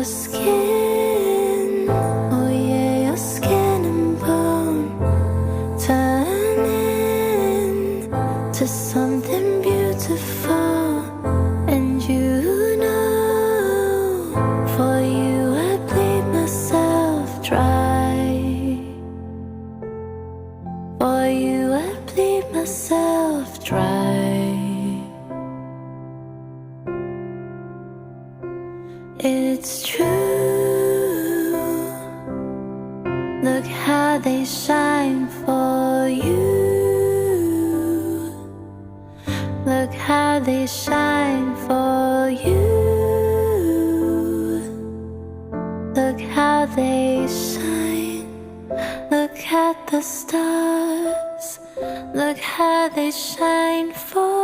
your skin, oh yeah, your skin and bone, turning to something beautiful. And you know, for you I bleed myself dry. For you I bleed myself dry. It's true. Look how they shine for you. Look how they shine for you. Look how they shine. Look at the stars. Look how they shine for you.